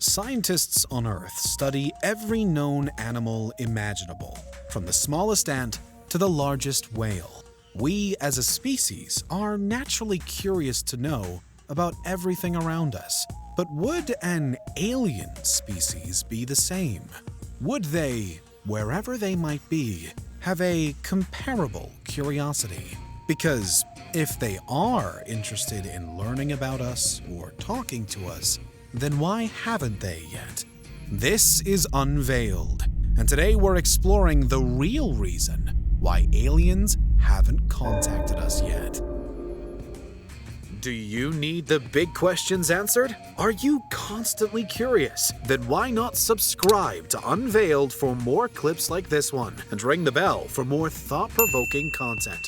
Scientists on Earth study every known animal imaginable, from the smallest ant to the largest whale. We, as a species, are naturally curious to know about everything around us. But would an alien species be the same? Would they, wherever they might be, have a comparable curiosity? Because if they are interested in learning about us or talking to us, then why haven't they yet? This is Unveiled, and today we're exploring the real reason why aliens haven't contacted us yet. Do you need the big questions answered? Are you constantly curious? Then why not subscribe to Unveiled for more clips like this one, and ring the bell for more thought-provoking content.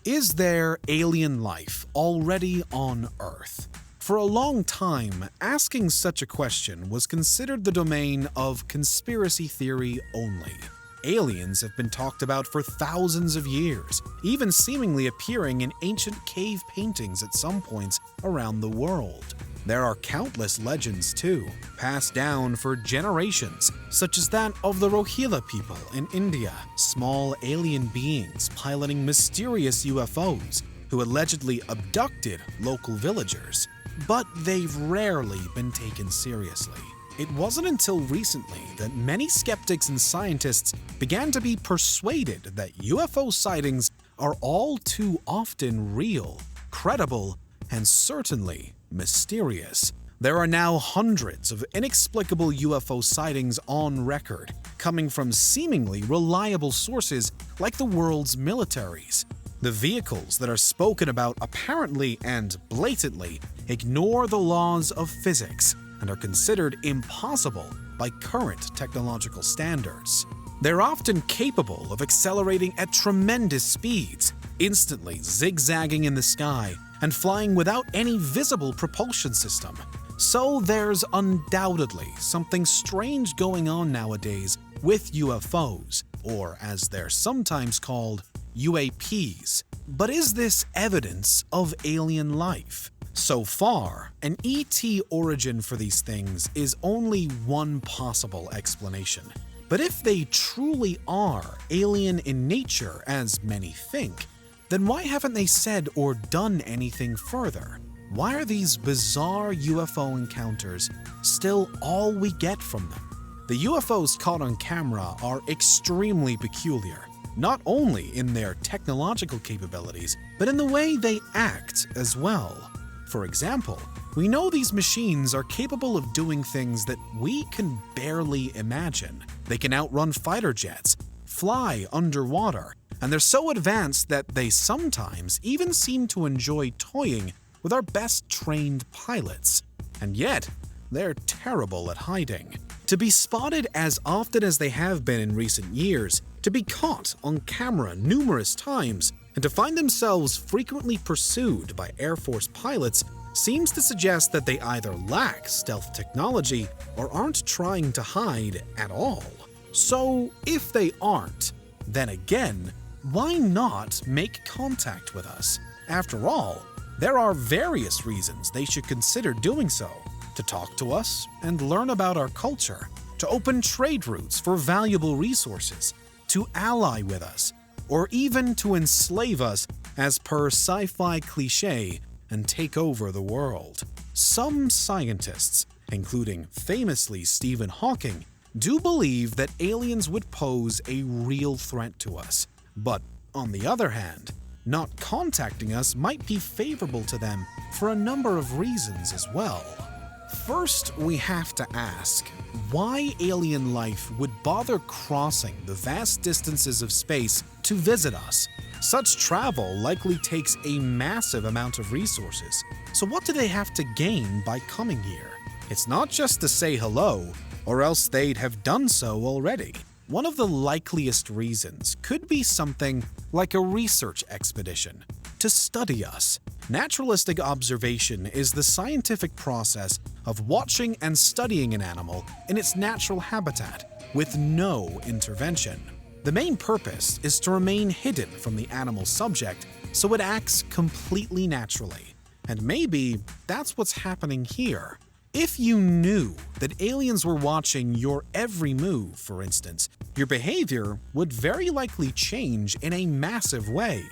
Is there alien life already on Earth? For a long time, asking such a question was considered the domain of conspiracy theory only. Aliens have been talked about for thousands of years, even seemingly appearing in ancient cave paintings at some points around the world. There are countless legends, too, passed down for generations, such as that of the Rohilla people in India, small alien beings piloting mysterious UFOs who allegedly abducted local villagers. But they've rarely been taken seriously. It wasn't until recently that many skeptics and scientists began to be persuaded that UFO sightings are all too often real, credible, and certainly mysterious. There are now hundreds of inexplicable UFO sightings on record, coming from seemingly reliable sources like the world's militaries. The vehicles that are spoken about apparently and blatantly ignore the laws of physics and are considered impossible by current technological standards. They're often capable of accelerating at tremendous speeds, instantly zigzagging in the sky and flying without any visible propulsion system. So there's undoubtedly something strange going on nowadays with UFOs, or as they're sometimes called, UAPs. But is this evidence of alien life? So far, an ET origin for these things is only one possible explanation. But if they truly are alien in nature, as many think, then why haven't they said or done anything further? Why are these bizarre UFO encounters still all we get from them? The UFOs caught on camera are extremely peculiar, not only in their technological capabilities, but in the way they act as well. For example, we know these machines are capable of doing things that we can barely imagine. They can outrun fighter jets, fly underwater, and they're so advanced that they sometimes even seem to enjoy toying with our best trained pilots. And yet, they're terrible at hiding. To be spotted as often as they have been in recent years, to be caught on camera numerous times, and to find themselves frequently pursued by Air Force pilots seems to suggest that they either lack stealth technology or aren't trying to hide at all. So, if they aren't, then again, why not make contact with us? After all, there are various reasons they should consider doing so: to talk to us and learn about our culture, to open trade routes for valuable resources, to ally with us, or even to enslave us as per sci-fi cliché and take over the world. Some scientists, including famously Stephen Hawking, do believe that aliens would pose a real threat to us. But on the other hand, not contacting us might be favorable to them for a number of reasons as well. First, we have to ask why alien life would bother crossing the vast distances of space to visit us. Such travel likely takes a massive amount of resources, so what do they have to gain by coming here? It's not just to say hello, or else they'd have done so already. One of the likeliest reasons could be something like a research expedition to study us. Naturalistic observation is the scientific process of watching and studying an animal in its natural habitat with no intervention. The main purpose is to remain hidden from the animal subject so it acts completely naturally. And maybe that's what's happening here. If you knew that aliens were watching your every move, for instance, your behavior would very likely change in a massive way.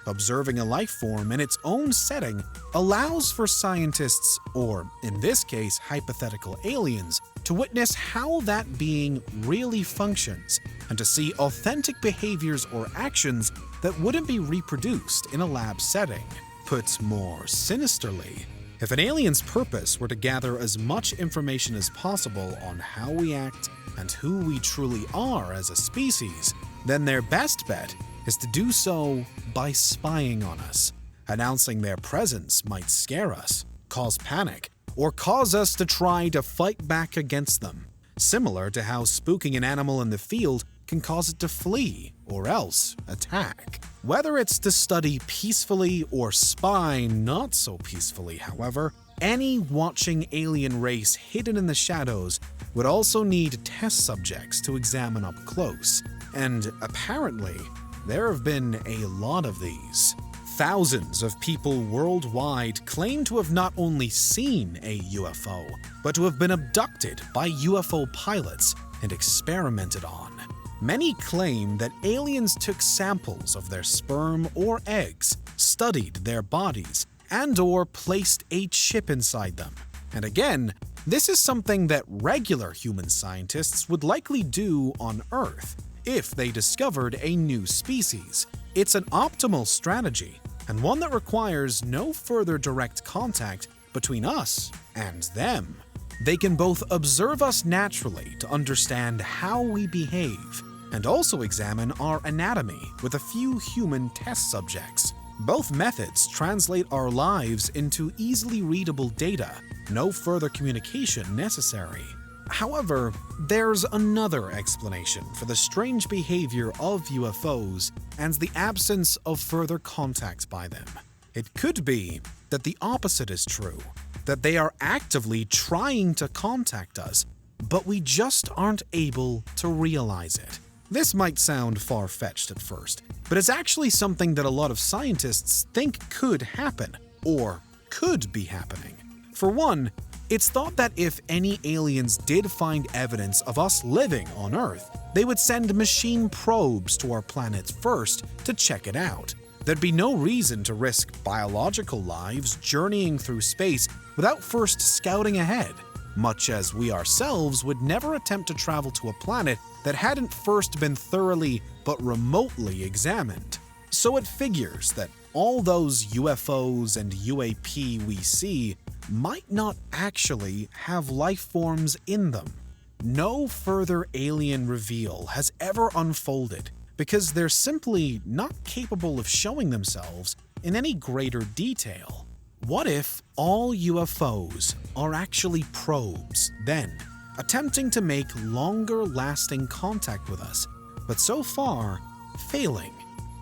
Observing a life form in its own setting allows for scientists, or in this case, hypothetical aliens, to witness how that being really functions and to see authentic behaviors or actions that wouldn't be reproduced in a lab setting. Put more sinisterly, if an alien's purpose were to gather as much information as possible on how we act and who we truly are as a species, then their best bet is to do so by spying on us. Announcing their presence might scare us, cause panic, or cause us to try to fight back against them, similar to how spooking an animal in the field can cause it to flee or else attack. Whether it's to study peacefully or spy not so peacefully, however, any watching alien race hidden in the shadows would also need test subjects to examine up close, and apparently, there have been a lot of these. Thousands of people worldwide claim to have not only seen a UFO, but to have been abducted by UFO pilots and experimented on. Many claim that aliens took samples of their sperm or eggs, studied their bodies, and/or placed a chip inside them. And again, this is something that regular human scientists would likely do on Earth if they discovered a new species. It's an optimal strategy, and one that requires no further direct contact between us and them. They can both observe us naturally to understand how we behave, and also examine our anatomy with a few human test subjects. Both methods translate our lives into easily readable data, no further communication necessary. However, there's another explanation for the strange behavior of UFOs and the absence of further contact by them. It could be that the opposite is true, that they are actively trying to contact us, but we just aren't able to realize it. This might sound far-fetched at first, but it's actually something that a lot of scientists think could happen, or could be happening. For one, it's thought that if any aliens did find evidence of us living on Earth, they would send machine probes to our planet first to check it out. There'd be no reason to risk biological lives journeying through space without first scouting ahead, much as we ourselves would never attempt to travel to a planet that hadn't first been thoroughly but remotely examined. So it figures that all those UFOs and UAP we see might not actually have life forms in them. No further alien reveal has ever unfolded because they're simply not capable of showing themselves in any greater detail. What if all UFOs are actually probes, then, attempting to make longer-lasting contact with us, but so far, failing?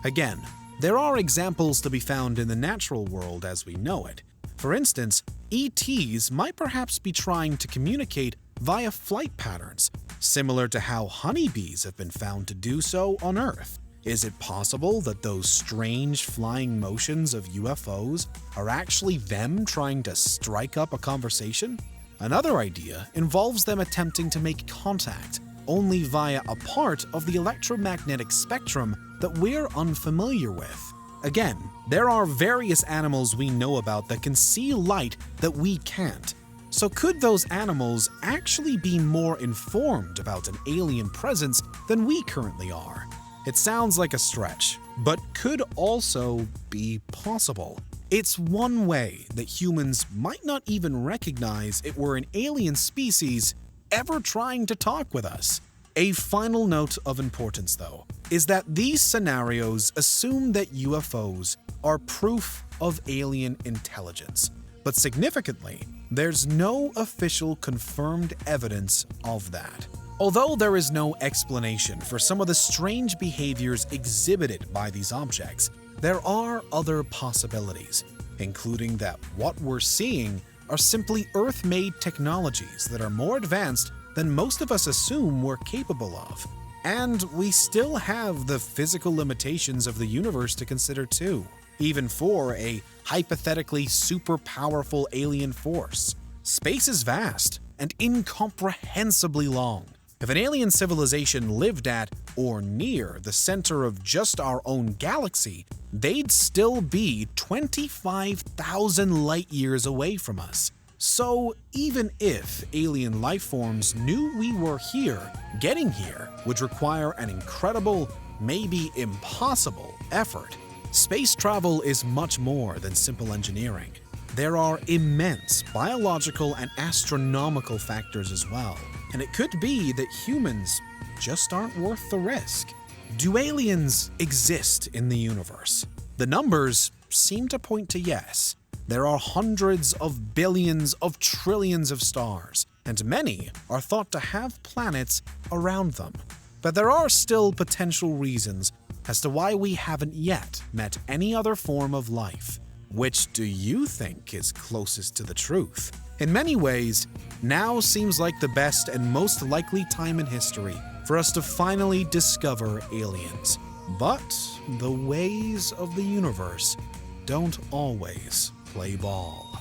Again, there are examples to be found in the natural world as we know it. For instance, ETs might perhaps be trying to communicate via flight patterns, similar to how honeybees have been found to do so on Earth. Is it possible that those strange flying motions of UFOs are actually them trying to strike up a conversation? Another idea involves them attempting to make contact, only via a part of the electromagnetic spectrum that we're unfamiliar with. Again, there are various animals we know about that can see light that we can't. So could those animals actually be more informed about an alien presence than we currently are? It sounds like a stretch, but could also be possible. It's one way that humans might not even recognize it were an alien species ever trying to talk with us. A final note of importance, though, is that these scenarios assume that UFOs are proof of alien intelligence. But significantly, there's no official confirmed evidence of that. Although there is no explanation for some of the strange behaviors exhibited by these objects, there are other possibilities, including that what we're seeing are simply Earth-made technologies that are more advanced than most of us assume we're capable of. And we still have the physical limitations of the universe to consider too, even for a hypothetically super powerful alien force. Space is vast and incomprehensibly long. If an alien civilization lived at or near the center of just our own galaxy, they'd still be 25,000 light years away from us. So even if alien life forms knew we were here, getting here would require an incredible, maybe impossible effort. Space travel is much more than simple engineering. There are immense biological and astronomical factors as well, and it could be that humans just aren't worth the risk. Do aliens exist in the universe? The numbers seem to point to yes. There are hundreds of billions of trillions of stars, and many are thought to have planets around them. But there are still potential reasons as to why we haven't yet met any other form of life. Which do you think is closest to the truth? In many ways, now seems like the best and most likely time in history for us to finally discover aliens. But the ways of the universe don't always play ball.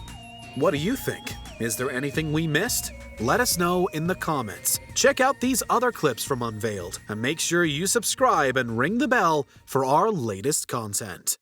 What do you think? Is there anything we missed? Let us know in the comments. Check out these other clips from Unveiled, and make sure you subscribe and ring the bell for our latest content.